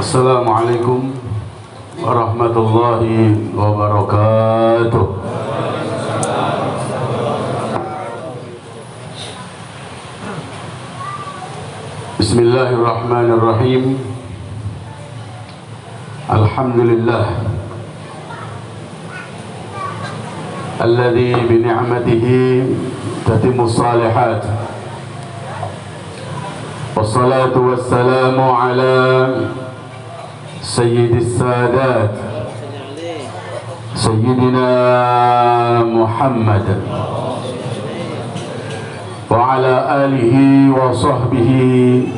Assalamualaikum warahmatullahi wabarakatuh. Bismillahirrahmanirrahim. Alhamdulillah alladzi bi ni'matihi tatimmu shalihat. Wassalatu wassalamu ala sayyidis sadat sayyidina Muhammad wa ala alihi wa sahbihi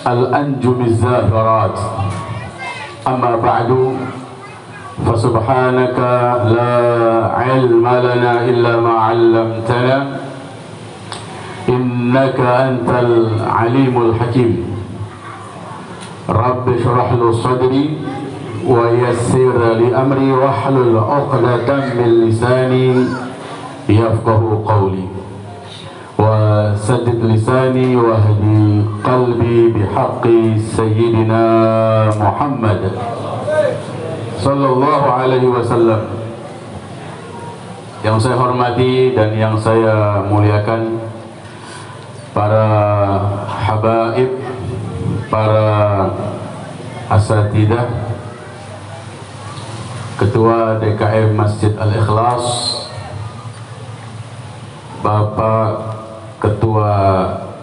al-anjumiz zahirat. Amma ba'du, fasubhanaka la ilma lana illa ma 'allamtana innaka antal alimul hakim. Rabbi shrah li sadri wa yassir li amri wahlul 'uqdatam min lisani yafqahu qawli wa saddid lisani wa hdi qalbi bihaqqi sayyidina Muhammad sallallahu alaihi wasallam. Yang saya hormati dan yang saya muliakan para habaib, para asatidah, Ketua DKM Masjid Al-Ikhlas, Bapak Ketua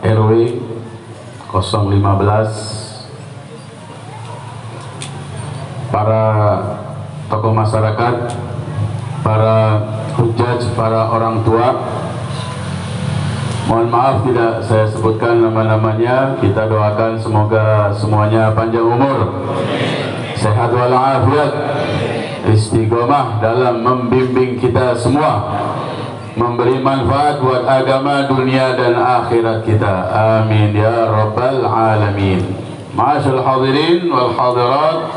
RW 015, para tokoh masyarakat, para hujjaj, para orang tua. Mohon maaf tidak saya sebutkan nama-namanya. Kita doakan semoga semuanya panjang umur, sehat walafiat, istiqomah dalam membimbing kita semua, memberi manfaat buat agama, dunia dan akhirat kita. Amin ya rabbal alamin. Ma'asyiral hadirin wal hadirat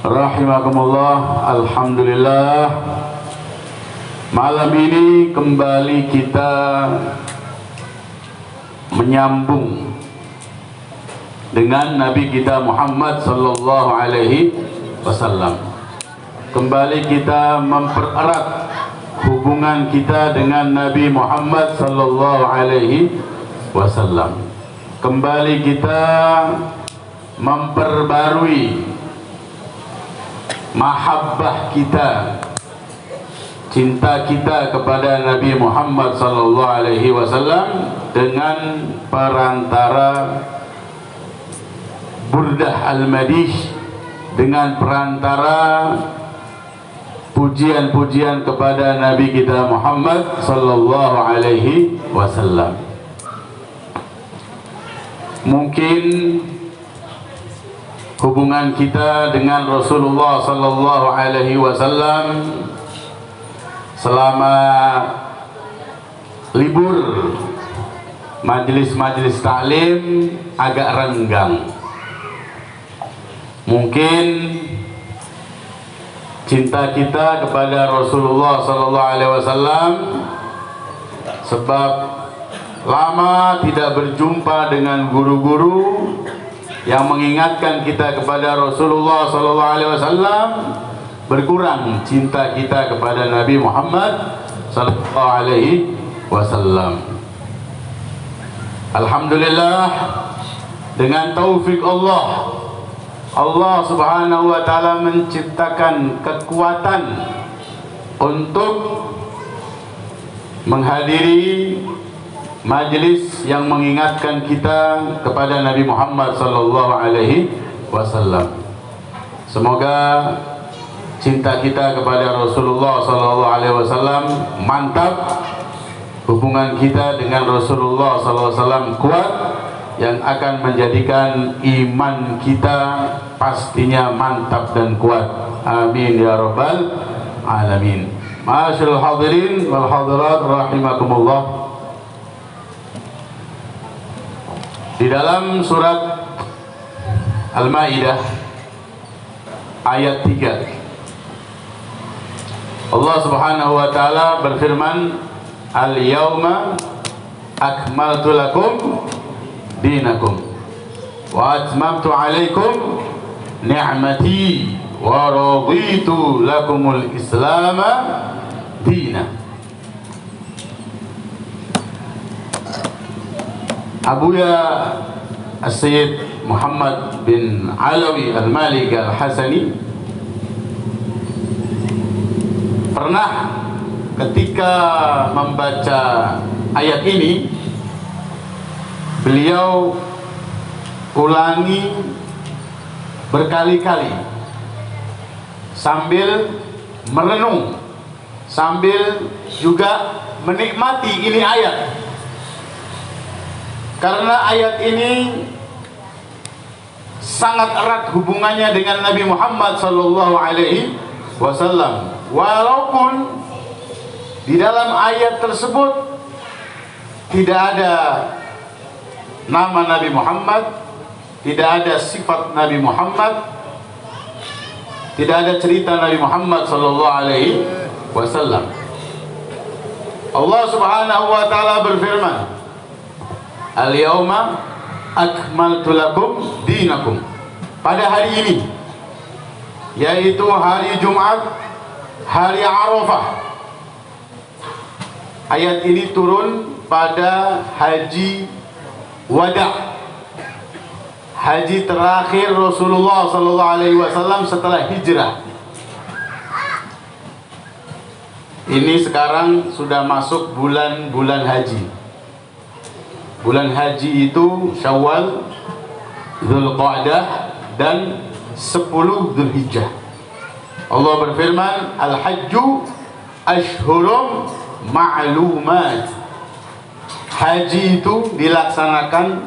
rahimakumullah. Alhamdulillah, malam ini kembali kita menyambung dengan Nabi kita Muhammad sallallahu alaihi wasallam. Kembali kita mempererat hubungan kita dengan Nabi Muhammad sallallahu alaihi wasallam. Kembali kita memperbarui mahabbah kita, cinta kita kepada Nabi Muhammad sallallahu alaihi wasallam dengan perantara Burdah Al-Madih, dengan perantara pujian-pujian kepada Nabi kita Muhammad sallallahu alaihi wasallam. Mungkin hubungan kita dengan Rasulullah sallallahu alaihi wasallam selama libur majelis-majelis taklim agak renggang. Mungkin cinta kita kepada Rasulullah sallallahu alaihi wasallam sebab lama tidak berjumpa dengan guru-guru yang mengingatkan kita kepada Rasulullah sallallahu alaihi wasallam, berkurang cinta kita kepada Nabi Muhammad sallallahu alaihi wasallam. Alhamdulillah, dengan taufik Allah, Allah subhanahu wa ta'ala menciptakan kekuatan untuk menghadiri majlis yang mengingatkan kita kepada Nabi Muhammad sallallahu alaihi wasallam. Semoga cinta kita kepada Rasulullah sallallahu alaihi wasallam mantap, hubungan kita dengan Rasulullah sallallahu alaihi wasallam kuat, yang akan menjadikan iman kita pastinya mantap dan kuat. Amin ya rabbal alamin. Ma'asyiral hadirin wal hadirat rahimakumullah. Di dalam surat Al-Maidah ayat 3, Allah subhanahu wa ta'ala berfirman, Al-yawma akmaltu lakum dinakum. wa atmamtu alaikum ni'mati wa raditu lakumul Islam dina. Abuya As-Sayyid Muhammad bin Alawi Al-Malik Al-Hasani pernah ketika membaca ayat ini, beliau ulangi berkali-kali sambil merenung, sambil juga menikmati ini ayat, karena ayat ini sangat erat hubungannya dengan Nabi Muhammad sallallahu alaihi wasallam. Walaupun di dalam ayat tersebut tidak ada nama Nabi Muhammad, tidak ada sifat Nabi Muhammad, tidak ada cerita Nabi Muhammad sallallahu alaihi wasallam. Allah Subhanahu wa taala berfirman, "Al-yauma akmaltu lakum dinakum." Pada hari ini, yaitu hari Jumat, hari Arafah. Ayat ini turun pada haji wada, haji terakhir Rasulullah sallallahu alaihi wasallam setelah hijrah. Ini sekarang sudah masuk bulan-bulan haji. Bulan haji itu Syawal, Dzulqa'dah dan 10 Dzulhijjah. Allah berfirman, "Al-hajju ashhurum ma'lumat." Haji itu dilaksanakan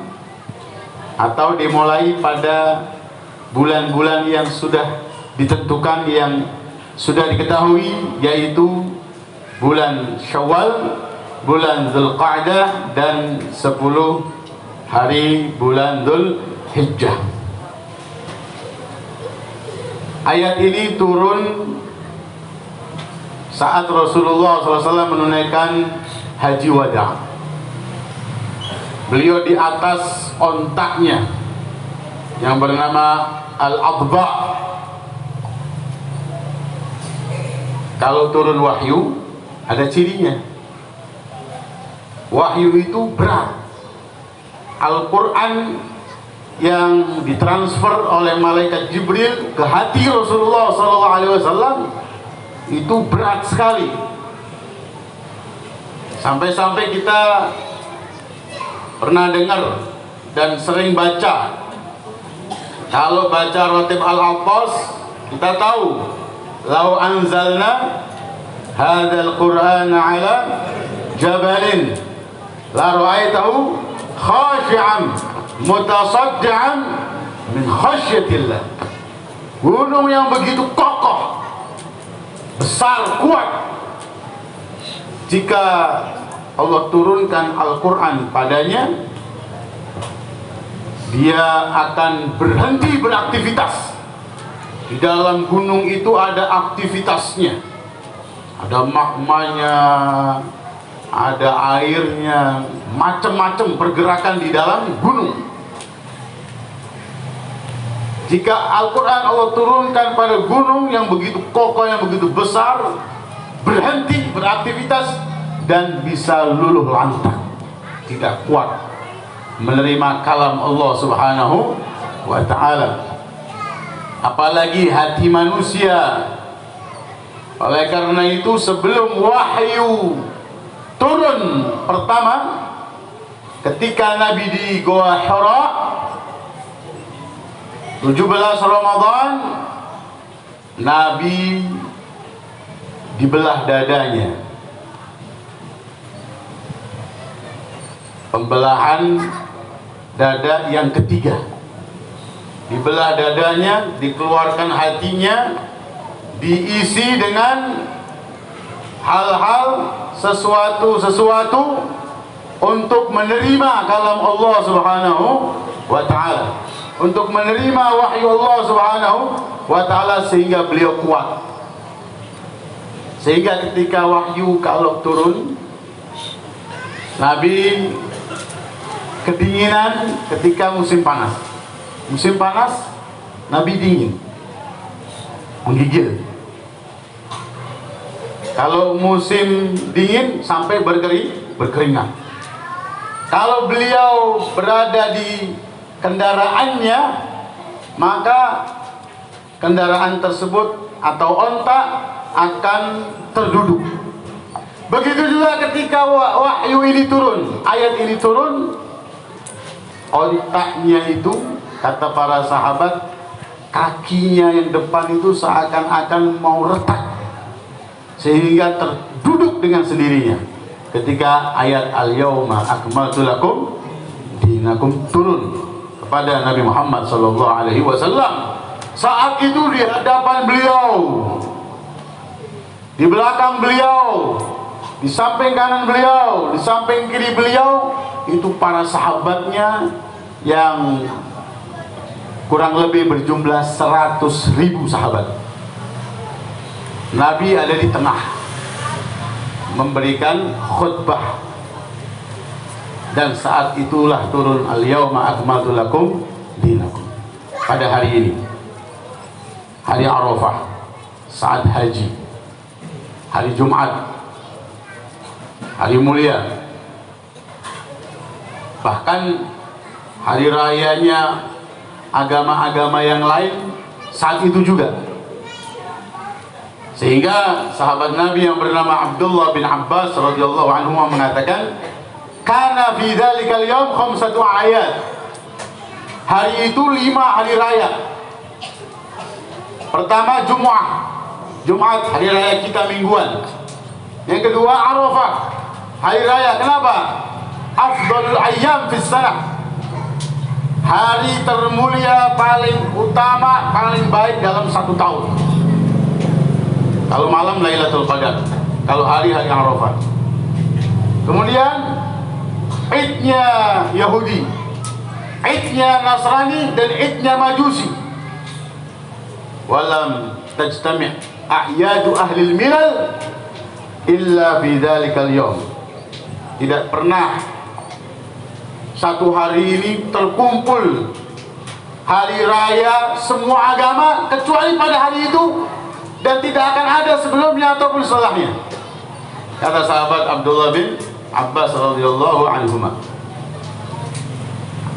atau dimulai pada bulan-bulan yang sudah ditentukan, yang sudah diketahui, yaitu bulan Syawal, bulan Dzulqa'dah dan 10 hari bulan Dzulhijjah. Ayat ini turun saat Rasulullah SAW menunaikan haji wada. Beliau di atas ontaknya yang bernama Al-Adba. Kalau turun wahyu ada cirinya. Wahyu itu berat. Al-Quran yang ditransfer oleh malaikat Jibril ke hati Rasulullah SAW itu berat sekali. Sampai-sampai kita pernah dengar dan sering baca, kalau baca Ratib Al-Abbas, kita tahu, "Lau anzalna hadzal Qur'ana ala jabalin la ra'aitahu khashi'an mutasaddian min khasyatillah." Gunung yang begitu kokoh, besar, kuat, jika Allah turunkan Al-Quran padanya, dia akan berhenti beraktivitas. Di dalam gunung itu ada aktivitasnya, ada magmanya, ada airnya, macam-macam pergerakan di dalam gunung. Jika Al-Quran Allah turunkan pada gunung yang begitu kokoh, yang begitu besar, berhenti beraktivitas dan bisa luluh lantang, tidak kuat menerima kalam Allah Subhanahu wa ta'ala. Apalagi hati manusia. Oleh karena itu, sebelum wahyu turun pertama, ketika Nabi di Goa Hira 17 Ramadan, Nabi dibelah dadanya. Pembelahan dada yang ketiga, dibelah dadanya, dikeluarkan hatinya, diisi dengan hal-hal, sesuatu untuk menerima kalam Allah Subhanahu wa ta'ala, untuk menerima wahyu Allah Subhanahu wa ta'ala, sehingga beliau kuat. Sehingga ketika wahyu kalau turun, Nabi kedinginan ketika musim panas. Musim panas, Nabi dingin, menggigil. Kalau musim dingin sampai berkeringat. Kalau beliau berada di kendaraannya, maka kendaraan tersebut atau onta akan terduduk. Begitu juga ketika wahyu ini turun, ayat ini turun, ontaknya itu, kata para sahabat, kakinya yang depan itu seakan-akan mau retak, sehingga terduduk dengan sendirinya ketika ayat al-yawma akmaltu lakum dinakum turun kepada Nabi Muhammad SAW. Saat itu di hadapan beliau, di belakang beliau, di samping kanan beliau, di samping kiri beliau, itu para sahabatnya yang kurang lebih berjumlah 100.000 sahabat. Nabi ada di tengah memberikan khutbah, dan saat itulah turun al-yawma akmaltu lakum dinakum. Pada hari ini, hari Arafah, saat haji, hari Jumat, hari mulia, bahkan hari rayanya agama-agama yang lain saat itu juga. Sehingga sahabat Nabi yang bernama Abdullah bin Abbas radhiyallahu anhu mengatakan, kana fi dzalikal yaum khamsatu ayat. Hari itu 5 hari raya. Pertama Jumat, hari raya kita mingguan. Yang kedua Arafah, hari raya. Kenapa? Afdalul ayyam fis sanah. Hari termulia, paling utama, paling baik dalam 1 tahun. Kalau malam Lailatul Qadar, kalau hari Arafah. Kemudian Idnya Yahudi, Idnya Nasrani, dan Idnya Majusi. Walam tajtami' a'yadu ahlil milal illa fi dzalikal yawm. Tidak pernah satu hari ini terkumpul hari raya semua agama kecuali pada hari itu, dan tidak akan ada sebelumnya ataupun setelahnya, kata sahabat Abdullah bin Abbas radhiyallahu anhuma.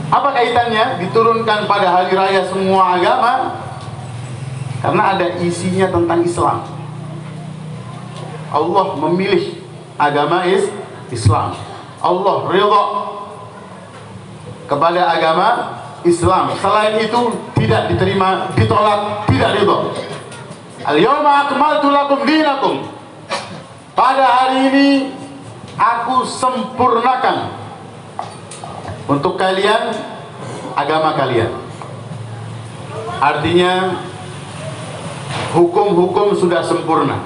Apa kaitannya diturunkan pada hari raya semua agama? Karena ada isinya tentang Islam. Allah memilih agama Islam. Allah ridha kepada agama Islam. Selain itu tidak diterima, ditolak, tidak ridha. Al-yawma akmaltu lakum dinakum. Pada hari ini aku sempurnakan untuk kalian agama kalian. Artinya hukum-hukum sudah sempurna,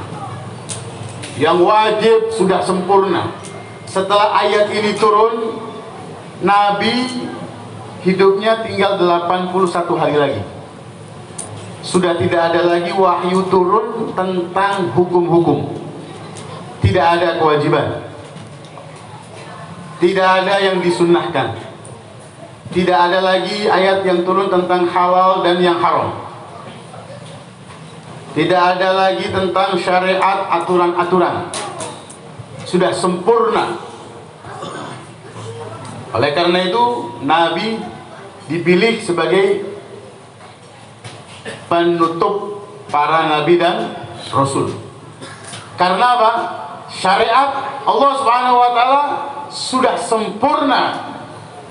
yang wajib sudah sempurna. Setelah ayat ini turun, Nabi hidupnya tinggal 81 hari lagi. Sudah tidak ada lagi wahyu turun tentang hukum-hukum. Tidak ada kewajiban, tidak ada yang disunnahkan, tidak ada lagi ayat yang turun tentang halal dan yang haram, tidak ada lagi tentang syariat, aturan-aturan. Sudah sempurna. Oleh karena itu Nabi dipilih sebagai penutup para nabi dan rasul. Karena apa? Syariat Allah Subhanahu wa taala sudah sempurna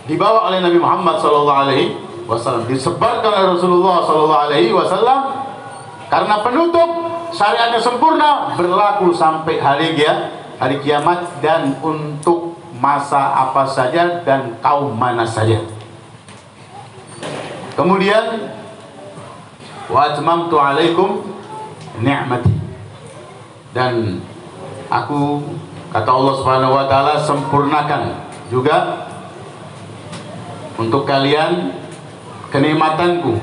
dibawa oleh Nabi Muhammad SAW, disebarkan oleh Rasulullah SAW. Karena penutup syariatnya sempurna, berlaku sampai hari kiamat, dan untuk masa apa saja dan kaum mana saja. Kemudian wa atmamtu alaikum ni'mati, dan aku, kata Allah Subhanahu wa taala, sempurnakan juga untuk kalian kenikmatanku.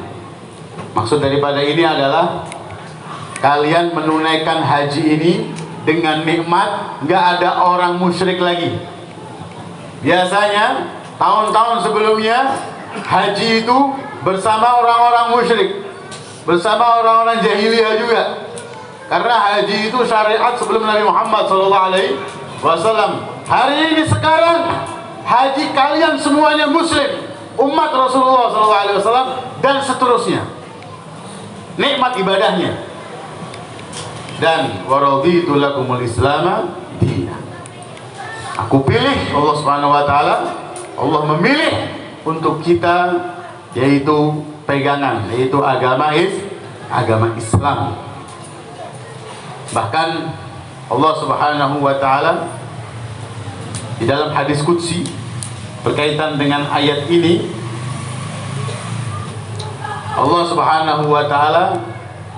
Maksud daripada ini adalah kalian menunaikan haji ini dengan nikmat, nggak ada orang musyrik lagi. Biasanya tahun-tahun sebelumnya haji itu bersama orang-orang musyrik, bersama orang-orang jahiliyah juga. Karena haji itu syariat sebelum Nabi Muhammad SAW. Hari ini sekarang haji kalian semuanya muslim, umat Rasulullah SAW dan seterusnya. Nikmat ibadahnya. Dan waraditu lakumul islama dina. Aku pilih, Allah Subhanahu wa taala, Allah memilih untuk kita yaitu pegangan, yaitu agama Islam. Bahkan Allah Subhanahu wa taala di dalam hadis qudsi berkaitan dengan ayat ini, Allah Subhanahu wa taala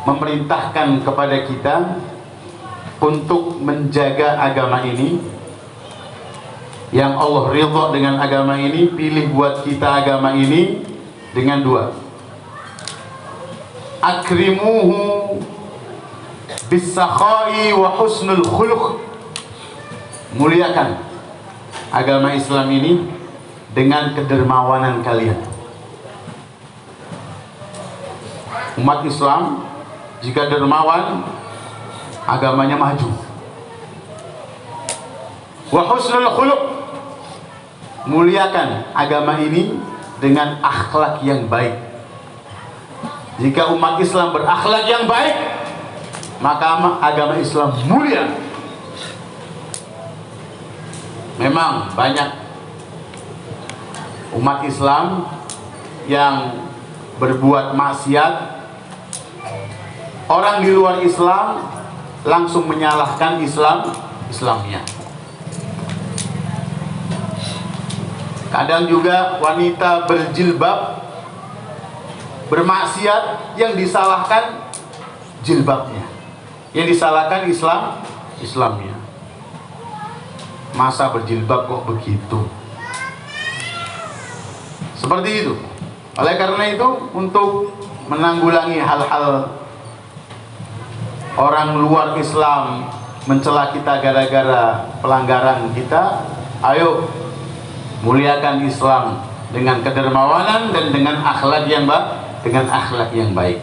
memerintahkan kepada kita untuk menjaga agama ini. Yang Allah ridha dengan agama ini, pilih buat kita agama ini dengan dua. Akrimuhu bis-sakhai wa husnul khuluq. Muliakan agama Islam ini dengan kedermawanan kalian. Umat Islam jika dermawan, agamanya maju. Wa husnul khuluq, muliakan agama ini dengan akhlak yang baik. Jika umat Islam berakhlak yang baik, maka agama Islam mulia. Memang banyak umat Islam yang berbuat maksiat. Orang di luar Islam langsung menyalahkan Islamnya. Kadang juga wanita berjilbab bermaksiat, yang disalahkan jilbabnya, yang disalahkan Islamnya. Masa berjilbab kok begitu? Seperti itu. Oleh karena itu, untuk menanggulangi hal-hal orang luar Islam mencela kita gara-gara pelanggaran kita, ayo muliakan Islam dengan kedermawanan dan dengan akhlak yang baik.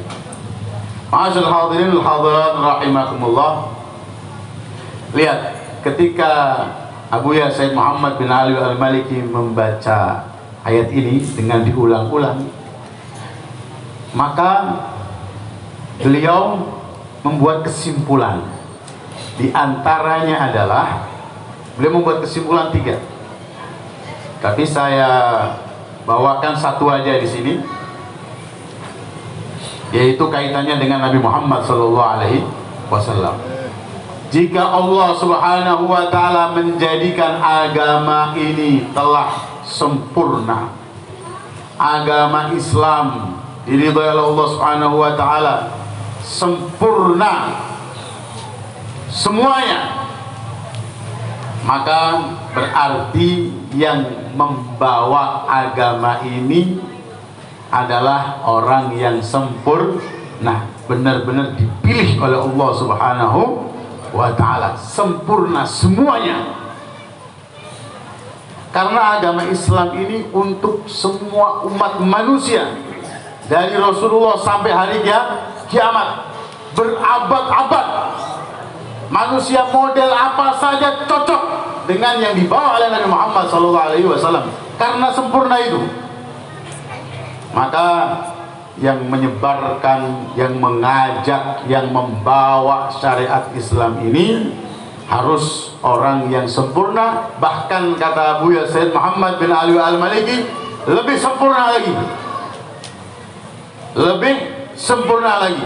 Ma'asyiral hadirin wal hadirat rahimakumullah. Lihat, ketika Abuya Said Muhammad bin Ali Al-Maliki membaca ayat ini dengan diulang-ulang, maka beliau membuat kesimpulan. Di antaranya adalah beliau membuat kesimpulan 3. Tapi saya bawakan satu aja di sini, yaitu kaitannya dengan Nabi Muhammad SAW. Jika Allah Subhanahu wa taala menjadikan agama ini telah sempurna, agama Islam diridhai oleh Allah Subhanahu wa taala, sempurna semuanya, maka berarti yang membawa agama ini adalah orang yang sempurna, benar-benar dipilih oleh Allah Subhanahu wa taala, sempurna semuanya. Karena agama Islam ini untuk semua umat manusia, dari Rasulullah sampai hari kiamat, berabad-abad. Manusia model apa saja cocok dengan yang dibawa oleh Nabi Muhammad SAW, karena sempurna itu. Maka yang menyebarkan, yang mengajak, yang membawa syariat Islam ini harus orang yang sempurna. Bahkan kata Buya Said Muhammad bin Ali Al-Maliki, lebih sempurna lagi, lebih sempurna lagi.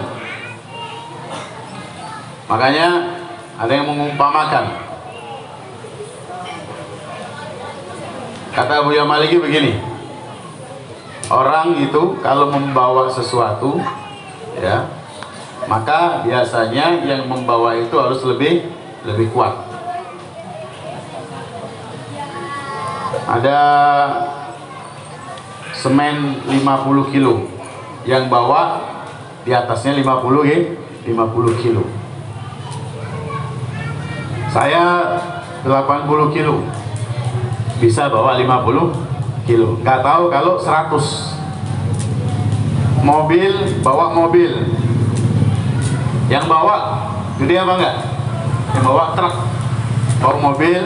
Makanya ada yang mengumpamakan, kata Buya Maliki begini, orang itu kalau membawa sesuatu, ya, maka biasanya yang membawa itu harus lebih kuat. Ada semen 50 kilo, yang bawa di atasnya 50 kilo. Saya 80 kilo, bisa bawa 50 kilo. Nggak tahu kalau 100. Mobil bawa mobil, yang bawa gede apa enggak? Yang bawa truk bawa mobil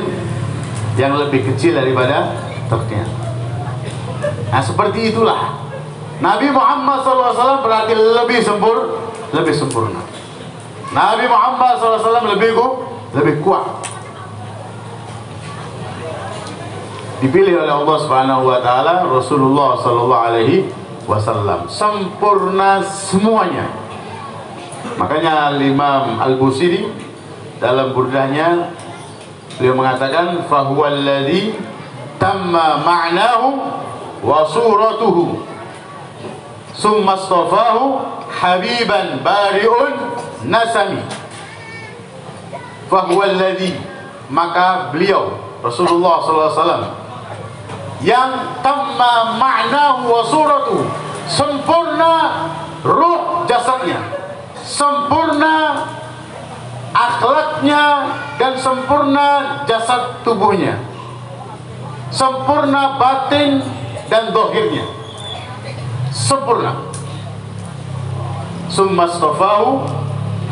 yang lebih kecil daripada truknya. Nah seperti itulah Nabi Muhammad SAW berarti lebih sempurna. Nabi Muhammad SAW lebih kuat. Dipilih oleh Allah Subhanahu wa taala Rasulullah sallallahu alaihi wasallam, sempurna semuanya. Makanya Imam Al-Busiri dalam burdahnya beliau mengatakan fahuwallazi tamma ma'nahu wa suratuhu summa astafahu habiban bari'un nasami. Fahuwallazi, maka beliau Rasulullah sallallahu alaihi wasallam yang tamma ma'nahu wa suratuhu, sempurna ruh jasadnya, sempurna akhlaknya, dan sempurna jasad tubuhnya, sempurna batin dan dohirnya, sempurna. Summa astafahu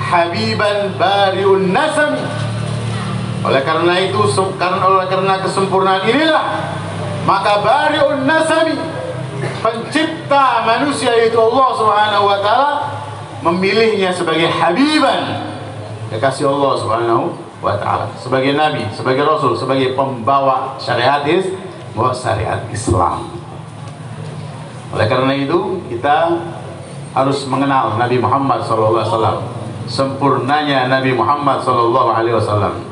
habiban bari'un nasami. Oleh karena itu, karena kesempurnaan inilah, maka bari'un nasami, pencipta manusia itu Allah Subhanahu wa taala, memilihnya sebagai habiban, kekasih Allah Subhanahu wa taala, sebagai nabi, sebagai rasul, sebagai pembawa syariat Islam. Oleh karena itu kita harus mengenal Nabi Muhammad SAW, sempurnanya Nabi Muhammad SAW,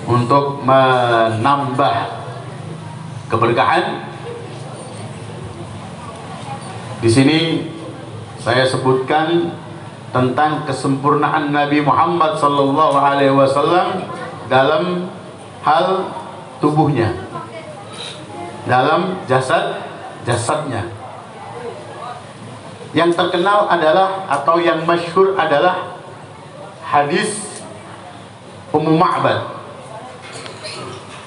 untuk menambah keberkahan. Di sini saya sebutkan tentang kesempurnaan Nabi Muhammad sallallahu alaihi wasallam dalam hal tubuhnya, dalam jasadnya. Yang terkenal adalah, atau yang masyhur adalah hadis Ummu Ma'bad.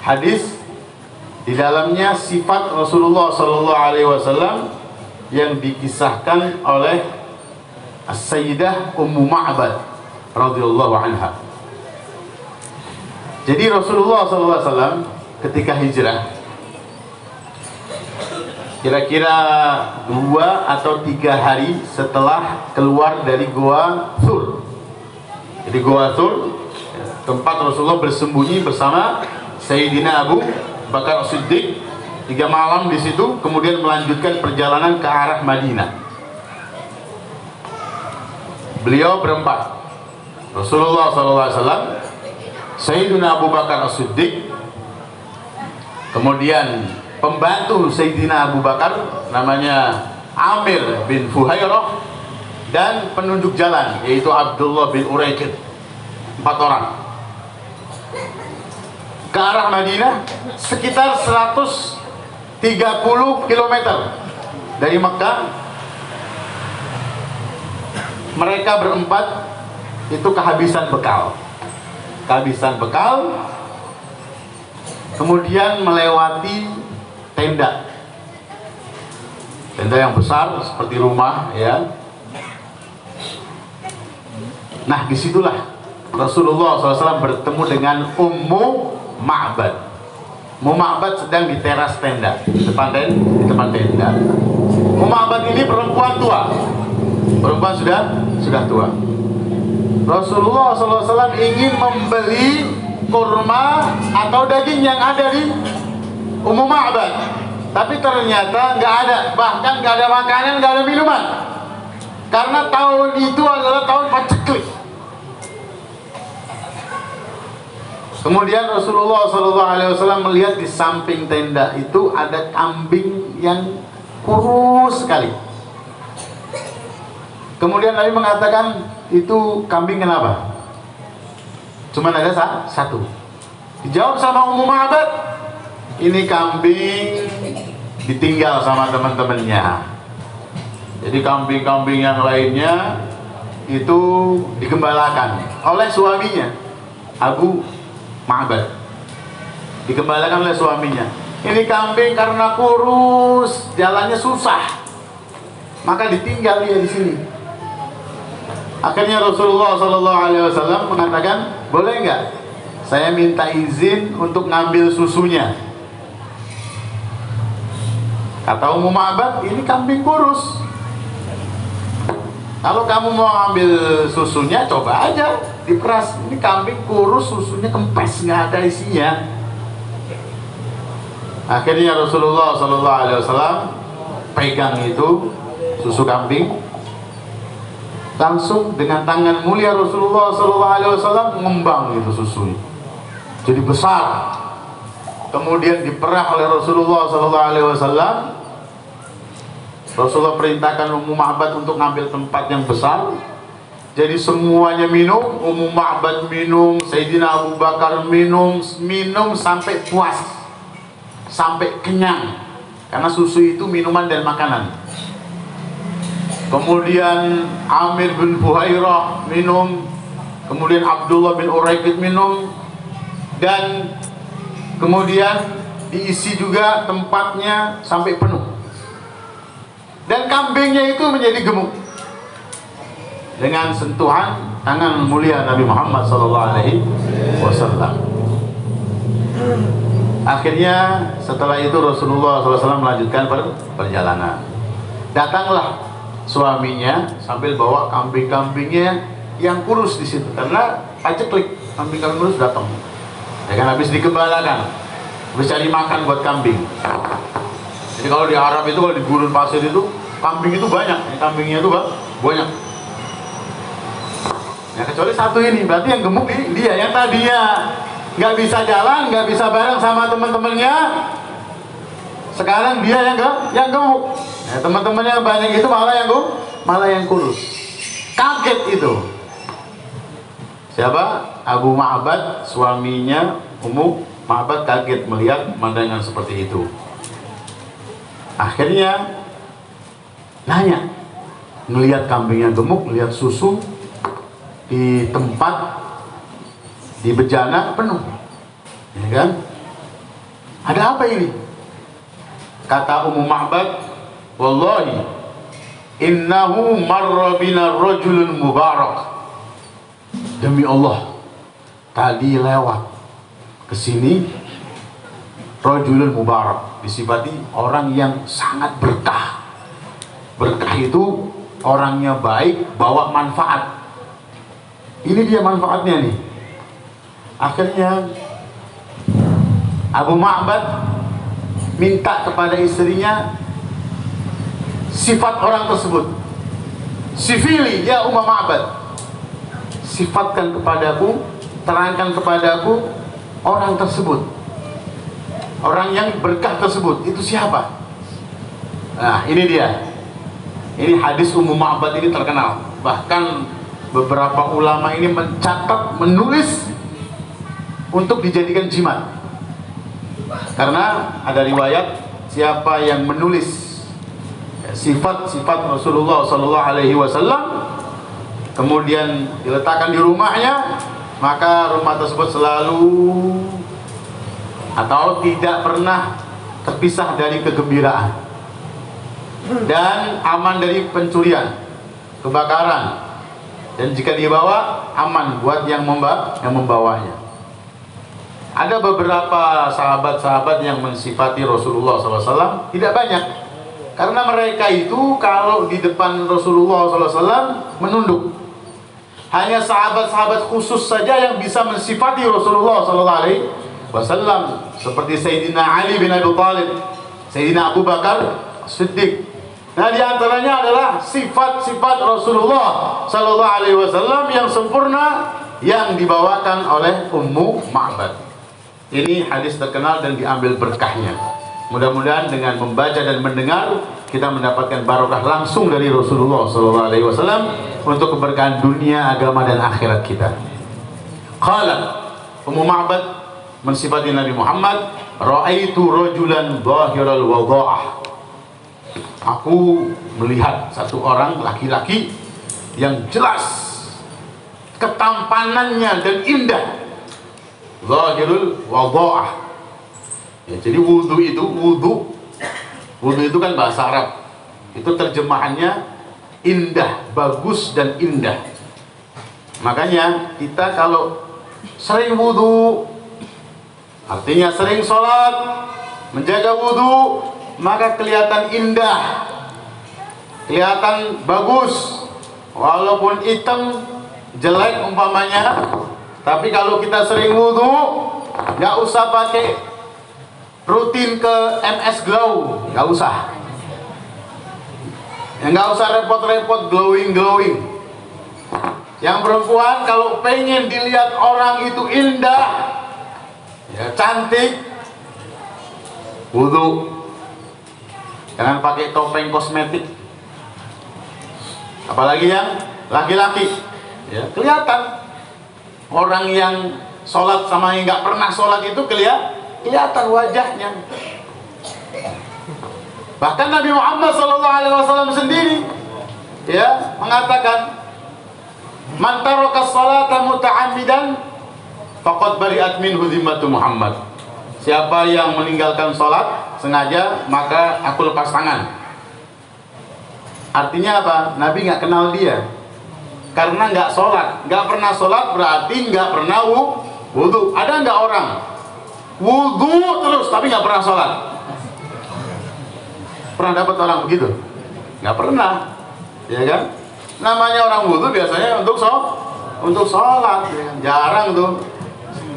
Hadis di dalamnya sifat Rasulullah sallallahu alaihi wasallam yang dikisahkan oleh As-Sayyidah Ummu Ma'bad radhiyallahu anha. Jadi Rasulullah sallallahu alaihi wasallam ketika hijrah, kira-kira 2 atau 3 hari setelah keluar dari Gua Thur. Jadi Gua Thur, tempat Rasulullah bersembunyi bersama Sayyidina Abu Bakar As-Siddiq 3 malam di situ, kemudian melanjutkan perjalanan ke arah Madinah. Beliau berempat, Rasulullah SAW, Sayyidina Abu Bakar As-Siddiq, kemudian pembantu Sayyidina Abu Bakar namanya Amir bin Fuhairah, dan penunjuk jalan yaitu Abdullah bin Uraiqid. 4 orang ke arah Madinah, sekitar 130 km dari Mekah. Mereka berempat itu kehabisan bekal, kemudian melewati tenda yang besar seperti rumah, ya. Nah, disitulah Rasulullah SAW bertemu dengan Ummu Ma'bad. Ummu Ma'bad sedang di teras tenda, di depan tenda. Ummu Ma'bad ini perempuan tua, sudah tua. Rasulullah SAW ingin membeli kurma atau daging yang ada di Ummu Ma'bad, tapi ternyata nggak ada, bahkan nggak ada makanan, nggak ada minuman, karena tahun itu adalah tahun paceklik. Kemudian Rasulullah SAW melihat di samping tenda itu ada kambing yang kurus sekali. Kemudian Nabi mengatakan, itu kambing kenapa? Cuman ada satu. Dijawab sama Ummu Ma'bad, ini kambing ditinggal sama teman-temannya. Jadi kambing-kambing yang lainnya itu digembalakan oleh suaminya, Abu Ma'bad, digembalakan oleh suaminya. Ini kambing karena kurus, jalannya susah, maka ditinggal dia di sini. Akhirnya Rasulullah SAW mengatakan, boleh nggak saya minta izin untuk ngambil susunya? Kata Ummu Ma'bad, ini kambing kurus. Kalau kamu mau ambil susunya, coba aja diperas. Ini kambing kurus, susunya kempes, nggak ada isinya. Akhirnya Rasulullah SAW pegang itu susu kambing, langsung dengan tangan mulia Rasulullah SAW mengembang itu susunya, jadi besar. Kemudian diperah oleh Rasulullah SAW. Rasulullah perintahkan Ummu Ma'bad untuk ngambil tempat yang besar. Jadi semuanya minum. Ummu Ma'bad minum, Sayyidina Abu Bakar minum sampai puas, sampai kenyang, karena susu itu minuman dan makanan. Kemudian Amir bin Fuhairah minum, kemudian Abdullah bin Uraikid minum, dan kemudian diisi juga tempatnya sampai penuh. Dan kambingnya itu menjadi gemuk dengan sentuhan tangan mulia Nabi Muhammad SAW. Akhirnya setelah itu Rasulullah SAW melanjutkan perjalanan. Datanglah suaminya sambil bawa kambing-kambingnya yang kurus di situ, karena paceklik kambing-kambing kurus datang. Ya kan, habis dikembalakan, habis cari makan buat kambing. Jadi kalau di Arab itu, kalau di gurun pasir itu, kambing itu banyak, kambingnya itu banyak. Ya kecuali satu ini, berarti yang gemuk ini dia, yang tadinya nggak bisa jalan, nggak bisa bareng sama teman-temannya, sekarang dia yang gemuk. Ya, teman-temannya banyak itu malah yang kurus. Kaget itu. Siapa? Abu Ma'bad, suaminya Ummu Ma'bad, kaget melihat pemandangan seperti itu. Akhirnya nanya, melihat kambing yang gemuk, melihat susu di tempat di bejana penuh, ya kan? Ada apa ini? Kata Ummu Ma'bad, wallahi innahu marra bina rajulun mubarak. Demi Allah, tadi lewat kesini rajulun mubarak, disifati orang yang sangat berkah. Berkah itu orangnya baik, bawa manfaat. Ini dia manfaatnya nih. Akhirnya Abu Ma'bad minta kepada istrinya sifat orang tersebut. Sifili ya Ummu Ma'bad, sifatkan kepadaku, terangkan kepadaku orang tersebut, orang yang berkah tersebut, itu siapa? Nah ini dia. Ini hadis Ummu Ma'bad ini terkenal. Bahkan beberapa ulama ini mencatat, menulis untuk dijadikan jimat. Karena ada riwayat siapa yang menulis sifat-sifat Rasulullah SAW kemudian diletakkan di rumahnya, maka rumah tersebut selalu atau tidak pernah terpisah dari kegembiraan dan aman dari pencurian, kebakaran, dan jika dibawa aman buat yang membawanya. Ada beberapa sahabat-sahabat yang mensifati Rasulullah SAW, tidak banyak, karena mereka itu kalau di depan Rasulullah SAW menunduk. Hanya sahabat-sahabat khusus saja yang bisa mensifati Rasulullah SAW, seperti Sayyidina Ali bin Abi Thalib, Sayyidina Abu Bakar Siddiq. Nah di antaranya adalah sifat-sifat Rasulullah SAW yang sempurna yang dibawakan oleh Ummu Ma'bad. Ini hadis terkenal dan diambil berkahnya. Mudah-mudahan dengan membaca dan mendengar kita mendapatkan barokah langsung dari Rasulullah SAW untuk keberkahan dunia, agama dan akhirat kita. Qala Ummu Ma'bad mensifati Nabi Muhammad, ra'aitu rajulan zahiral wadha'ah. Aku melihat satu orang laki-laki yang jelas ketampanannya dan indah. Zahirul wadha'ah, Ya, jadi wudhu itu kan bahasa Arab. Itu terjemahannya indah, bagus dan indah. Makanya kita kalau sering wudhu, artinya sering sholat, menjaga wudhu, maka kelihatan indah, kelihatan bagus. Walaupun hitam, jelek umpamanya, tapi kalau kita sering wudhu, nggak usah pakai rutin ke MS Glow, nggak usah. Nggak usah repot-repot glowing. Yang perempuan kalau pengen dilihat orang itu indah, ya cantik, wudhu. Jangan pakai topeng kosmetik. Apalagi yang laki-laki, ya kelihatan. Orang yang sholat sama yang nggak pernah sholat itu kelihatan wajahnya. Bahkan Nabi Muhammad SAW sendiri ya mengatakan, man taraka sholata muta'ammidan faqad bari'at minhu zimmatu Muhammad. Siapa yang meninggalkan sholat sengaja, maka aku lepas tangan. Artinya apa? Nabi nggak kenal dia. Karena nggak sholat, nggak pernah sholat berarti nggak pernah wudhu. Ada nggak orang wudhu terus tapi nggak pernah sholat? Pernah dapat orang begitu? Nggak pernah, ya kan? Namanya orang wudhu biasanya untuk sholat, ya kan? Jarang tuh.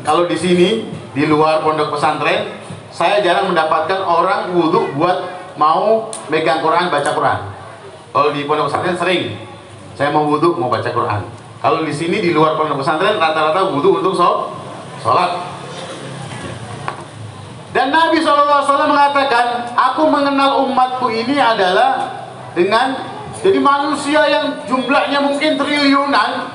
Kalau di sini di luar pondok pesantren, saya jarang mendapatkan orang wudhu buat mau megang Quran, baca Quran. Kalau di pondok pesantren sering, saya mau wudhu mau baca Quran. Kalau di sini di luar pondok pesantren rata-rata wudhu untuk sholat. Dan Nabi SAW mengatakan, aku mengenal umatku ini adalah dengan jadi manusia yang jumlahnya mungkin triliunan,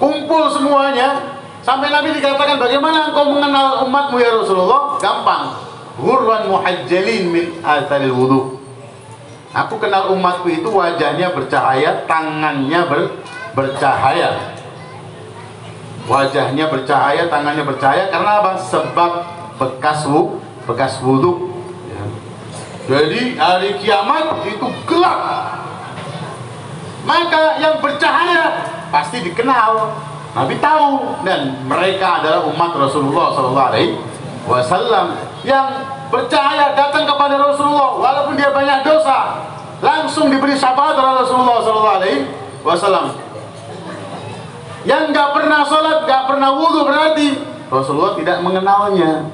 kumpul semuanya. Sampai Nabi dikatakan, bagaimana engkau mengenal umatmu ya Rasulullah? Gampang, ghurran muhajjalin min atharil wudhu. Aku kenal umatku itu wajahnya bercahaya, tangannya bercahaya. Wajahnya bercahaya, tangannya bercahaya karena apa? Sebab bekas wudhu, ya. Jadi hari kiamat itu gelap, maka yang bercahaya pasti dikenal. Nabi tahu, dan mereka adalah umat Rasulullah SAW yang bercahaya datang kepada Rasulullah walaupun dia banyak dosa, langsung diberi syafaat oleh Rasulullah SAW. Yang nggak pernah sholat, nggak pernah wudhu berarti Rasulullah tidak mengenalnya.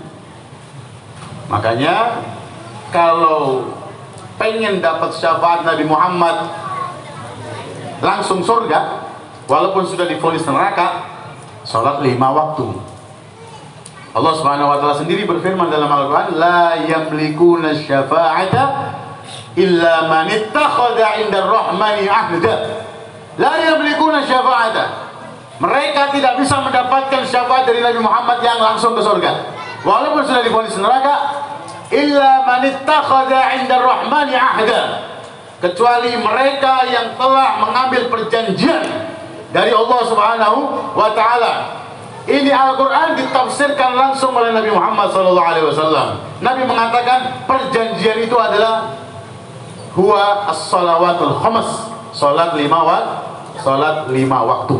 Makanya kalau pengen dapat syafaat Nabi Muhammad langsung surga, walaupun sudah divonis neraka, sholat 5 waktu. Allah Subhanahu wa ta'ala sendiri berfirman dalam Al-Quran, la yamlikuna syafa'ata illa man ittakhadha 'inda ar-rahmani 'ahda. La yamlikuna syafa'ata. Mereka tidak bisa mendapatkan syafaat dari Nabi Muhammad yang langsung ke surga, walaupun sudah divonis neraka, illa man ittakhadha 'inda ar-rahmani 'ahda. Kecuali mereka yang telah mengambil perjanjian dari Allah Subhanahu wa ta'ala. Ini Al-Quran ditafsirkan langsung oleh Nabi Muhammad SAW. Nabi mengatakan perjanjian itu adalah huwa as-salawatul khamas, salat 5 waktu.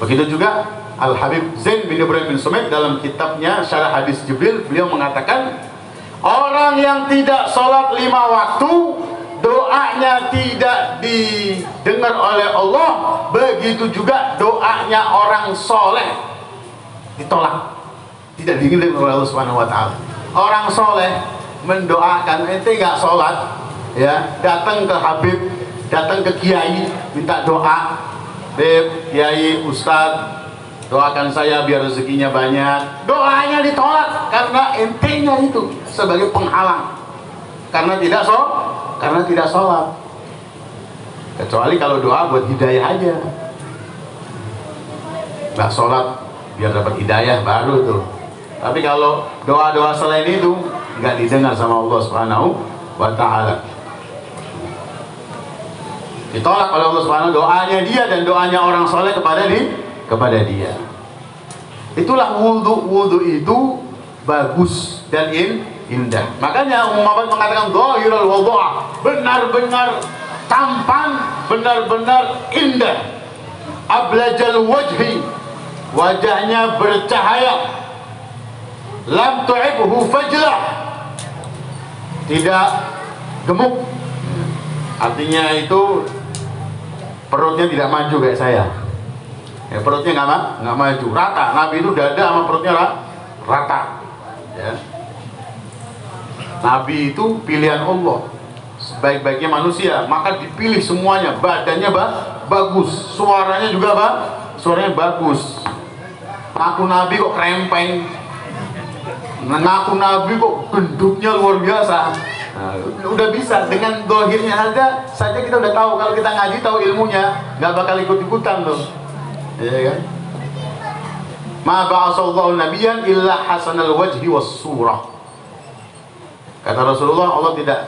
Begitu juga Al-Habib Zain bin Ibrahim bin Sumait dalam kitabnya Syarah Hadis Jibril, beliau mengatakan, orang yang tidak sholat 5 waktu, doanya tidak didengar oleh Allah. Begitu juga doanya orang soleh ditolak, tidak didengar oleh Allah Subhanahu wa ta'ala. Orang soleh mendoakan, ente nggak sholat, ya datang ke Habib, datang ke Kiai, minta doa, Beb, Kiai, Ustadz, doakan saya biar rezekinya banyak. Doanya ditolak karena entenya itu sebagai penghalang, karena tidak sholat. Kecuali kalau doa buat hidayah aja, nggak sholat biar dapat hidayah baru tuh. Tapi kalau doa-doa selain itu nggak didengar sama Allah Subhanahu wa ta'ala, ditolak oleh Allah Subhanahu, doanya dia dan doanya orang soleh kepada dia. Itulah wudhu itu bagus dan indah. Makanya Muhammad mengatakan dhahirul wadha'ah, benar-benar tampan, benar-benar indah. Ablajal wajhi, wajahnya bercahaya. Lam tu'ibhu fajlah, tidak gemuk. Artinya itu perutnya tidak maju kayak saya. Ya, perutnya nggak maju, rata. Nabi itu dada sama perutnya rata. Ya. Nabi itu pilihan Allah, sebaik-baiknya manusia, maka dipilih semuanya. Badannya bagus, suaranya juga suaranya bagus. Ngaku Nabi kok krempeng, ngaku Nabi kok gendutnya luar biasa. Nah, udah bisa dengan dohirnya saja kita udah tahu. Kalau kita ngaji tahu ilmunya, nggak bakal ikut-ikutan loh. Ya kan? Ma ba'asallahu nabiyyan illa hasanal wajhi was surah. Kata Rasulullah, Allah tidak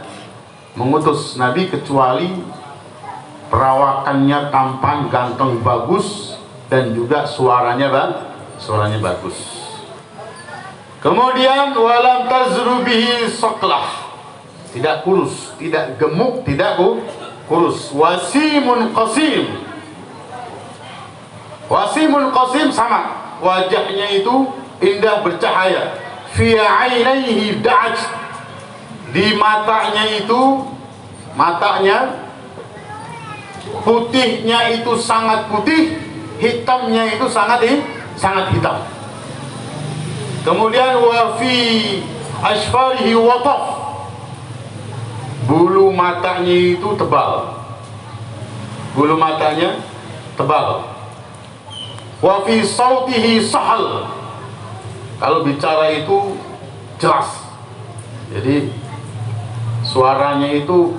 mengutus nabi kecuali perawakannya tampan, ganteng, bagus, dan juga suaranya bagus. Kemudian walam tazru bihi saqlah, tidak kurus, tidak gemuk, tidak kurus. Wasimun qasim, wasimun qasim sama, wajahnya itu indah bercahaya. Fi ainaihi da'aj, di matanya itu, matanya putihnya itu sangat putih, hitamnya itu sangat hitam. Kemudian wa fi asfarihi wataf, bulu matanya itu tebal, bulu matanya tebal. Wa fi sautihi sahal, kalau bicara itu jelas. Jadi suaranya itu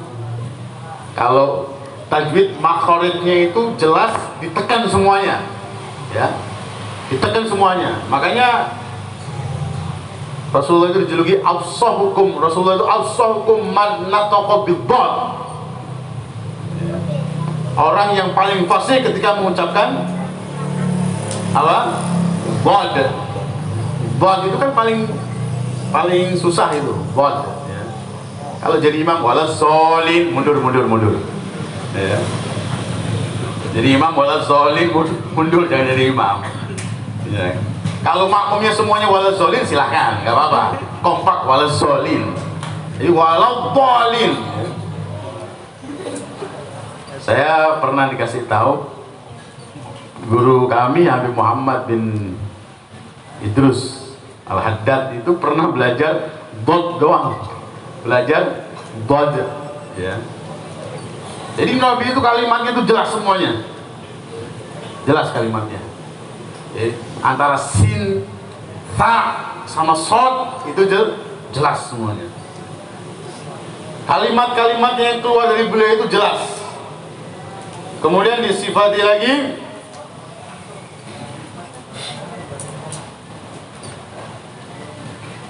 kalau tajwid makhorijnya itu jelas, ditekan semuanya, ya, ditekan semuanya. Makanya Rasulullah itu dijuluki afsahukum, Rasulullah itu afsahukum man nataqa bid-dhad, orang yang paling fasih ketika mengucapkan apa? Dhad. Dhad itu kan paling susah itu, dhad. Ya. Kalau jadi imam wala sholin, mundur. Ya. Jadi imam wala sholin, mundur, jangan jadi imam. Ya. Kalau makmumnya semuanya wala sholin silahkan, nggak apa-apa. Kompak wala sholin. Jadi wala dhalin. Saya pernah dikasih tahu guru kami Habib Muhammad bin Idrus Al-Haddad itu pernah belajar dhad doang, belajar dhad, ya. Jadi Nabi itu kalimatnya itu jelas semuanya, jelas kalimatnya. Jadi, antara sin, ta, sama sod itu jelas semuanya. Kalimat-kalimatnya yang keluar dari beliau itu jelas. Kemudian disifati lagi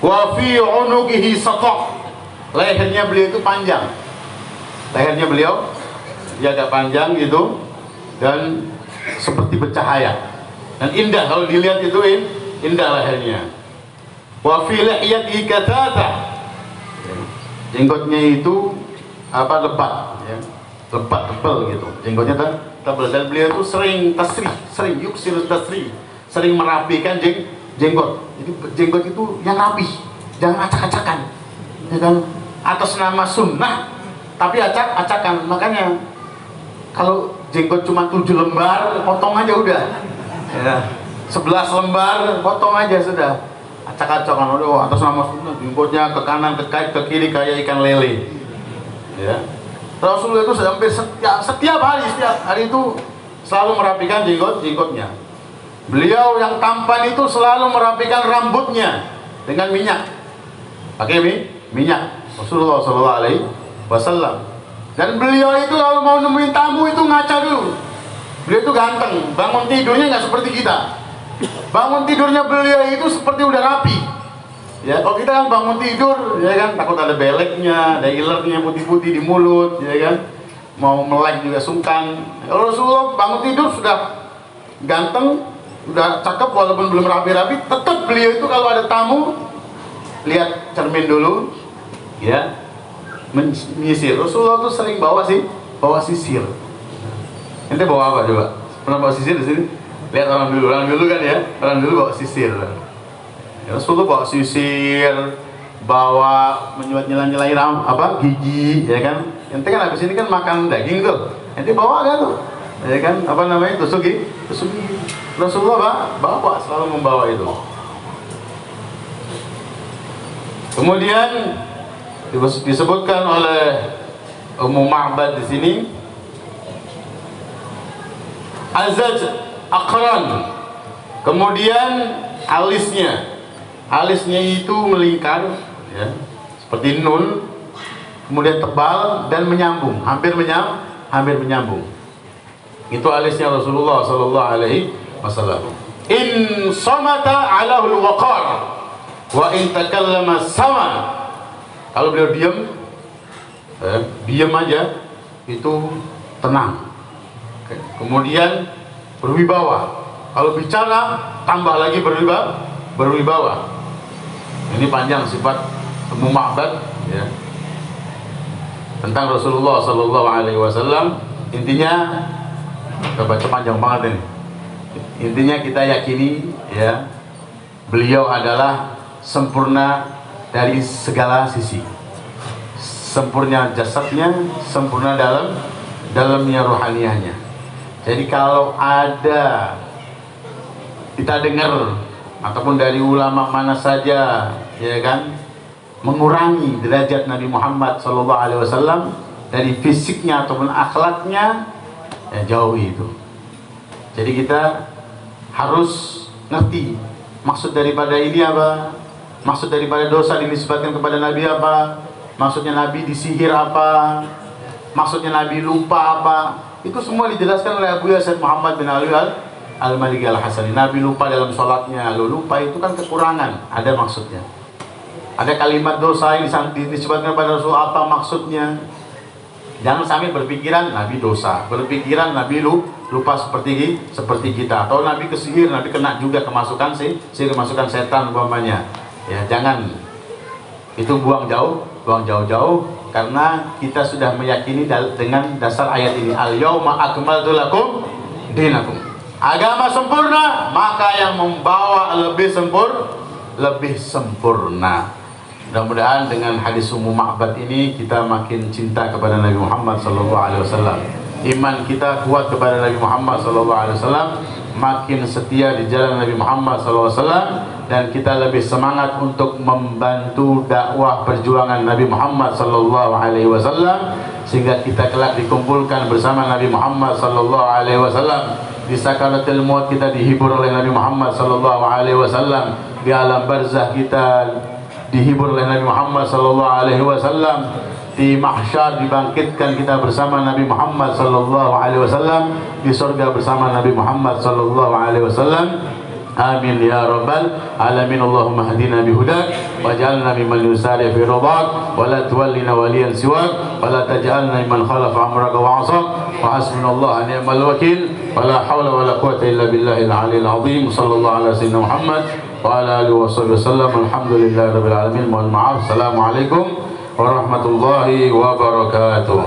wa fi unuqihi saqaq, lehernya beliau itu panjang, lehernya beliau dia agak panjang gitu dan seperti bercahaya dan indah. Kalau dilihat itu indah lehernya. Wa fi lihyatihi kathata, jenggotnya itu apa, lebat, ya, lebat tebal gitu, jenggotnya tebal. Dan beliau itu sering yuksir tasrih, sering merapikan jenggot. Jadi jenggot itu yang rapi, jangan acak-acakan, ya kan? Atas nama sunnah tapi acak-acakan. Makanya kalau jenggot cuma 7 lembar, potong aja udah, ya. 11 lembar, potong aja sudah. Acak-acakan, aduh, atas nama sunnah, jenggotnya ke kanan, ke kiri kayak ikan lele, ya. Rasulullah itu hampir setiap hari itu selalu merapikan jenggotnya. Beliau yang tampan itu selalu merapikan rambutnya dengan minyak, pakai minyak Rasulullah SAW. Dan beliau itu kalau mau nemuin tamu itu ngaca dulu. Beliau itu ganteng, bangun tidurnya nggak seperti kita. Bangun tidurnya beliau itu seperti udah rapi. Ya, kalau kita kan bangun tidur, ya kan, takut ada beleknya, ada ilernya putih-putih di mulut, ya kan, mau melek juga sungkan. Kalau Rasulullah bangun tidur sudah ganteng, udah cakep, walaupun belum rapi-rapi, tetap beliau itu kalau ada tamu lihat cermin dulu, ya, menyisir. Rasulullah tuh sering bawa sisir. Ente bawa apa coba? Pernah bawa sisir di sini? Lihat orang dulu kan ya, orang dulu bawa sisir. Ya, Rasulullah bawa sisir, bawa nyela-nyelain apa gigi, ya kan? Ente kan habis ini kan makan daging tuh, ente bawa kan tuh, ya kan? Apa namanya, tusuk gigi. Rasulullah bawa selalu membawa itu. Kemudian disebutkan oleh Ummu Ma'bad di sini, azaj aqran, kemudian alisnya itu melingkar, ya, seperti nun, kemudian tebal dan menyambung, hampir menyambung. Itu alisnya Rasulullah sallallahu alaihi wasallam. In samata alahul waqar wa in takallama sama. Kalau beliau diam aja itu tenang. Kemudian berwibawa. Kalau bicara tambah lagi berwibawa. Ini panjang sifat Ummu Ma'bad, ya, tentang Rasulullah sallallahu alaihi wasallam. Intinya kita baca panjang banget ini. Intinya kita yakini, ya, beliau adalah sempurna dari segala sisi. Sempurna jasadnya, sempurna dalamnya rohaniahnya. Jadi kalau ada kita dengar ataupun dari ulama mana saja, ya kan, mengurangi derajat Nabi Muhammad SAW dari fisiknya ataupun akhlaknya, ya jauhi itu. Jadi kita harus ngerti maksud daripada ini apa, maksud daripada dosa dinisbatkan kepada Nabi apa, maksudnya Nabi disihir apa, maksudnya Nabi lupa apa. Itu semua dijelaskan oleh Abu Yazid Muhammad bin Ali Al-Maliki Al-Hasani. Nabi lupa dalam sholatnya. Lupa itu kan kekurangan, ada maksudnya. Ada kalimat dosa yang disebutkan kepada Rasul, apa maksudnya. Jangan sampai berpikiran Nabi dosa, berpikiran Nabi lupa seperti kita, atau Nabi kesihir, Nabi kena juga kemasukan setan umpamanya. Ya, jangan. Itu buang jauh-jauh, karena kita sudah meyakini dengan dasar ayat ini, al-yauma akmaltu lakum dinakum. Agama sempurna, maka yang membawa lebih sempurna. Mudah-mudahan dengan hadis Ummu Ma'bad ini kita makin cinta kepada Nabi Muhammad SAW. Iman kita kuat kepada Nabi Muhammad SAW, makin setia di jalan Nabi Muhammad SAW, dan kita lebih semangat untuk membantu dakwah perjuangan Nabi Muhammad SAW, sehingga kita kelak dikumpulkan bersama Nabi Muhammad SAW. Di sakaratul maut kita dihibur oleh Nabi Muhammad SAW. Di alam barzah kita dihibur oleh Nabi Muhammad SAW. Di mahsyar dibangkitkan kita bersama Nabi Muhammad SAW. Di surga bersama Nabi Muhammad SAW. Amin ya rabbal alamin. Allahumma hadina bihudak waj'alna mimman yusari fi ridak wa la tuwallina waliyan siwak wa la taj'alna mimman khalafa amraka wa 'asak wa hasbunallahu ni'mal wakil wa la hawla wa la quwwata illa billahil 'aliyyil 'azim. Sallallahu ala sayyidina Muhammad wa ala alihi wasallam. Alhamdulillahi rabbil alamin. Mohon maaf. Assalamualaikum warahmatullahi wabarakatuh.